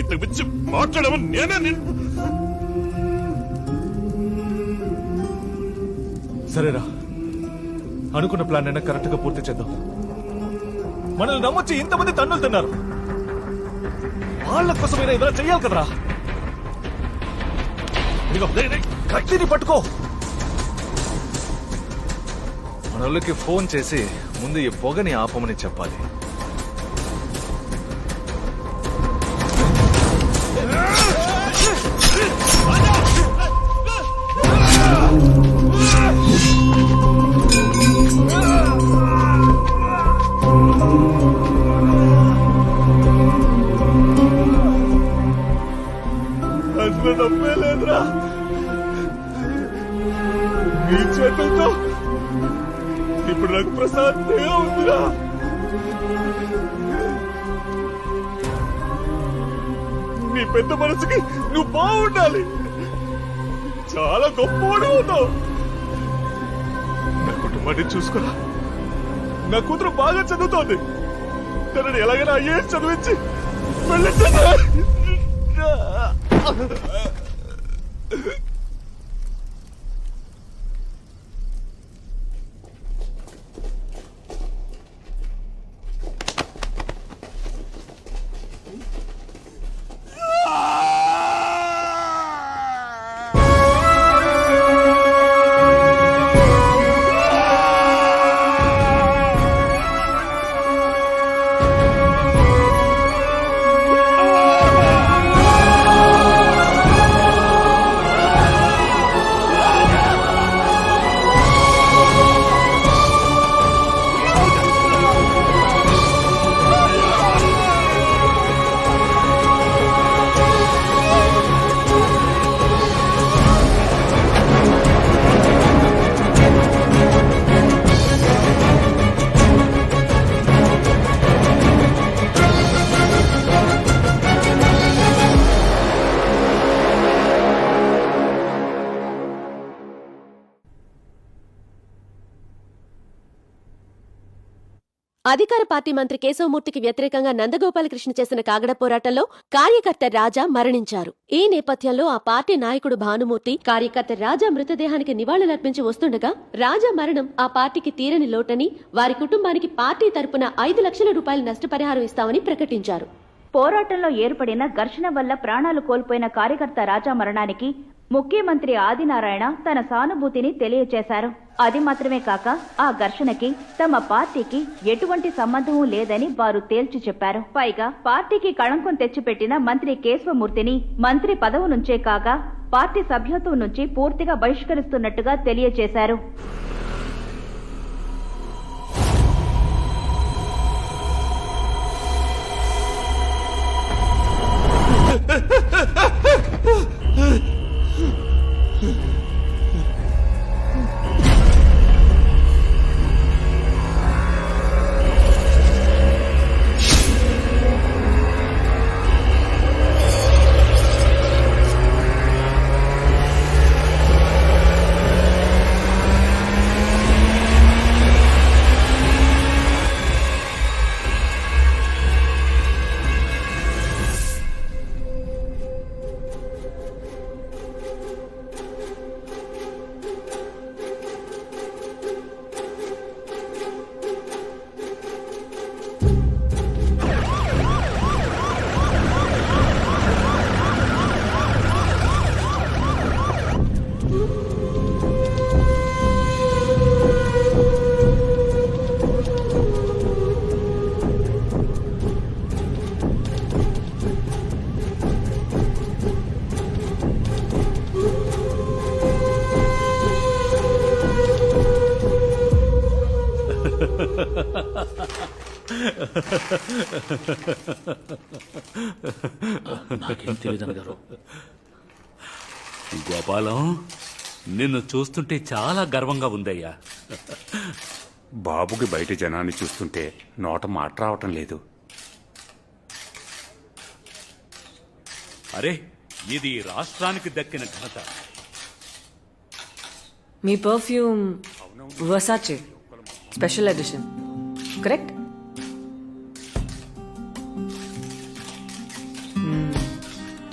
ఇంతకు మించి మాట్లాడమని నేనే సరేరా, అనుకున్న ప్లాన్ అయినా కరెక్ట్ గా పూర్తి చేద్దాం. మనల్ని నమ్మొచ్చి ఇంతమంది తన్నులు తిన్నారు, వాళ్ళ కోసమైనా ఏదైనా చెయ్యాలి కదరా. ఇదిగో కత్తిని పట్టుకో. మనోళ్ళకి ఫోన్ చేసి ముందు ఈ పొగని ఆపమని చెప్పాలి. అసలు నమ్మే లేదురా, నీ చేతులతో ఇప్పుడు నాకు ప్రశాంతంగా ఉందిరా. నీ పెద్ద మనసుకి నువ్వు బాగుండాలి, చాలా గొప్పవాడు అవుతావు. నా కుటుంబాన్ని చూసుకురా, నా కూతురు బాగా చదువుతోంది, తనని ఎలాగైనా ఐఏఎస్ చదివించి వెళ్ళించా. అధికార పార్టీ మంత్రి కేశవమూర్తికి వ్యతిరేకంగా నందగోపాలకృష్ణ చేసిన కాగడ పోరాటంలో కార్యకర్త రాజా మరణించారు. ఈ నేపథ్యంలో ఆ పార్టీ నాయకుడు భానుమూర్తి కార్యకర్త రాజా మృతదేహానికి నివాళులర్పించి వస్తుండగా రాజా మరణం ఆ పార్టీకి తీరని లోటని, వారి కుటుంబానికి పార్టీ తరపున 5 లక్షల రూపాయల నష్టపరిహారం ఇస్తామని ప్రకటించారు. పోరాటంలో ఏర్పడిన ఘర్షణ వల్ల ప్రాణాలు కోల్పోయిన కార్యకర్త రాజా మరణానికి ముఖ్యమంత్రి ఆదినారాయణ తన సానుభూతిని తెలియచేశారు. అది మాత్రమే కాక ఆ ఘర్షణకి తమ పార్టీకి ఎటువంటి సంబంధమూ లేదని వారు తేల్చి చెప్పారు. పైగా పార్టీకి కళంకం తెచ్చిపెట్టిన మంత్రి కేశవమూర్తిని మంత్రి పదవి నుంచే కాక పార్టీ సభ్యత్వం నుంచి పూర్తిగా బహిష్కరిస్తున్నట్టుగా తెలియచేశారు. నాకేం తెలియదు గారు. గోపాలం, నిన్ను చూస్తుంటే చాలా గర్వంగా ఉందయ్యా. బాబుకి బయట జనాన్ని చూస్తుంటే నోట మాట రావటం లేదు. అరే, ఇది రాష్ట్రానికి దక్కిన ఘనత. మీ పర్ఫ్యూమ్ వర్సాచే స్పెషల్ ఎడిషన్, కరెక్ట్?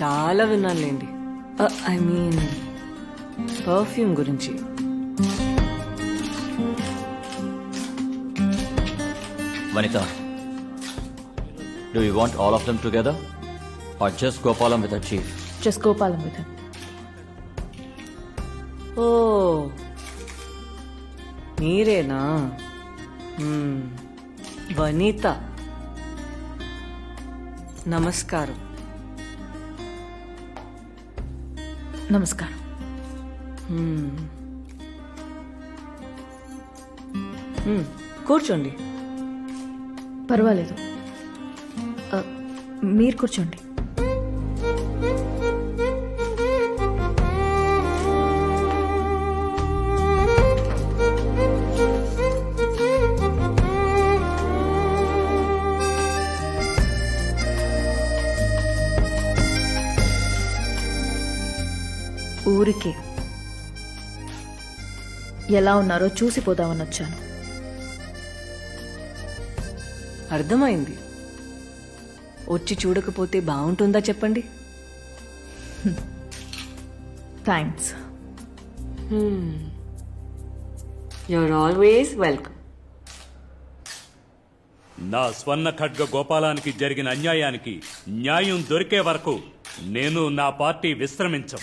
చాలా విన్నానులేండి. ఐ మీన్ పర్ఫ్యూమ్ గురించి. Vanita, do you want all of them together? Or just Gopalam with the chief? Just Gopalam with him. ఓ మీరేనా? వనిత, నమస్కారం. నమస్కారం. కూర్చోండి. పర్వాలేదు, మీరు కూర్చోండి. ఊరికే ఎలా ఉన్నారో చూసిపోదామని వచ్చాను. అర్థమైంది. వచ్చి చూడకపోతే బాగుంటుందా చెప్పండి? థ్యాంక్స్. You're always welcome. నా స్వర్ణ ఖడ్గ గోపాలానికి జరిగిన అన్యాయానికి న్యాయం దొరికే వరకు నేను నా పార్టీ విశ్రమించం.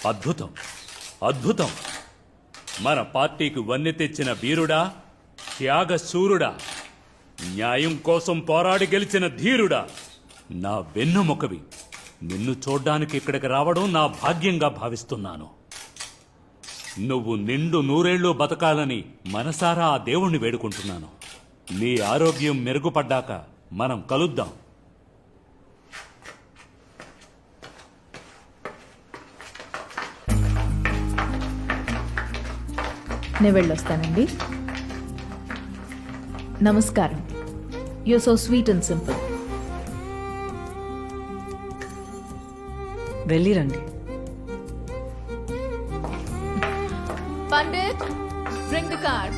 అద్భుతం, అద్భుతం. మన పార్టీకి వన్నె తెచ్చిన వీరుడా, త్యాగశూరుడా, న్యాయం కోసం పోరాడి గెలిచిన ధీరుడా, నా వెన్నుముకవి. నిన్ను చూడ్డానికి ఇక్కడికి రావడం నా భాగ్యంగా భావిస్తున్నాను. నువ్వు నిండు నూరేళ్లు బతకాలని మనసారా ఆ దేవుణ్ణి వేడుకుంటున్నాను. నీ ఆరోగ్యం మెరుగుపడ్డాక మనం కలుద్దాం. నేను వెళ్ళొస్తానండి. నమస్కారం. You so sweet and simple. వెళ్ళిరండి. Pandit, bring the card.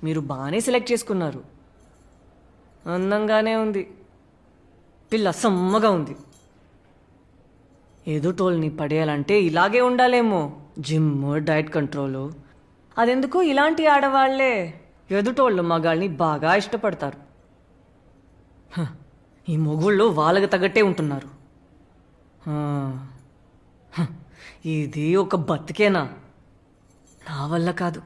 మీరు బాగానే సెలెక్ట్ చేసుకున్నారు. అందంగానే ఉంది, పిల్ల సమ్మగా ఉంది. ఎదుటోల్ని పడేయాలంటే ఇలాగే ఉండాలేమో. Gym, diet control. అదెందుకు ఇలాంటి ఆడవాళ్లే ఎదుటోళ్ళు మగాళ్ళని బాగా ఇష్టపడతారు. ఈ మొగుళ్ళు వాళ్ళకి తగ్గట్టే ఉంటున్నారు. ఇది ఒక బతికేనా? నా వల్ల కాదు.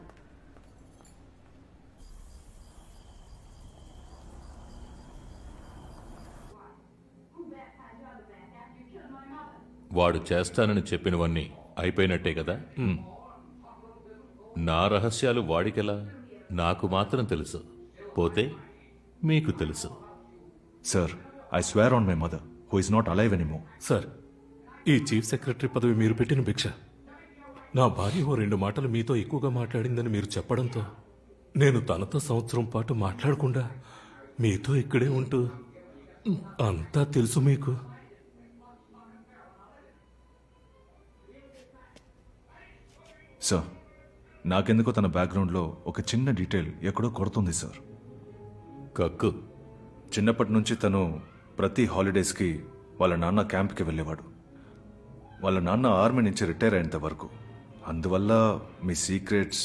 వాడు చేస్తానని చెప్పినవన్నీ అయిపోయినట్టే కదా. నా రహస్యాలు వాడికెలా? నాకు మాత్రం తెలుసు. పోతే మీకు తెలుసు. Sir, I swear on my mother who is not alive anymore. Sir, ఈ చీఫ్ సెక్రటరీ పదవి మీరు పెట్టిన భిక్ష. నా భార్య ఓ 2 మాటలు మీతో ఎక్కువగా మాట్లాడిందని మీరు చెప్పడంతో నేను తనతో సంవత్సరం పాటు మాట్లాడకుండా మీతో ఇక్కడే ఉంటూ అంతా తెలుసు మీకు. సార్, నాకెందుకో తన బ్యాక్గ్రౌండ్లో ఒక చిన్న డీటెయిల్ ఎక్కడో కొడుతుంది సార్. కక్కు. చిన్నప్పటి నుంచి తను ప్రతి హాలిడేస్కి వాళ్ళ నాన్న క్యాంప్కి వెళ్ళేవాడు. వాళ్ళ నాన్న ఆర్మీ నుంచి రిటైర్ అయ్యేంత వరకు. అందువల్ల మీ సీక్రెట్స్.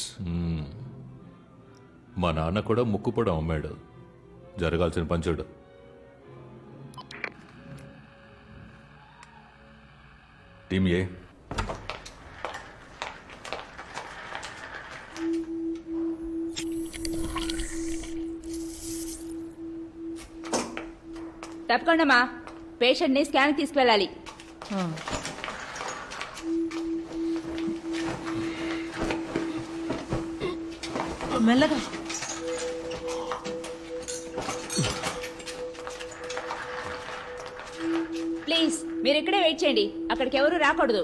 మా నాన్న కూడా ముక్కుపొడం అమ్మాడు. జరగాల్సిన పంచుడు. టీమ్ ఏ, తప్పకుండా పేషెంట్ని స్కాన్ తీసుకువెళ్ళాలి. మెల్లగా. ప్లీజ్ మీరు ఇక్కడే వెయిట్ చేయండి, అక్కడికి ఎవరు రాకూడదు.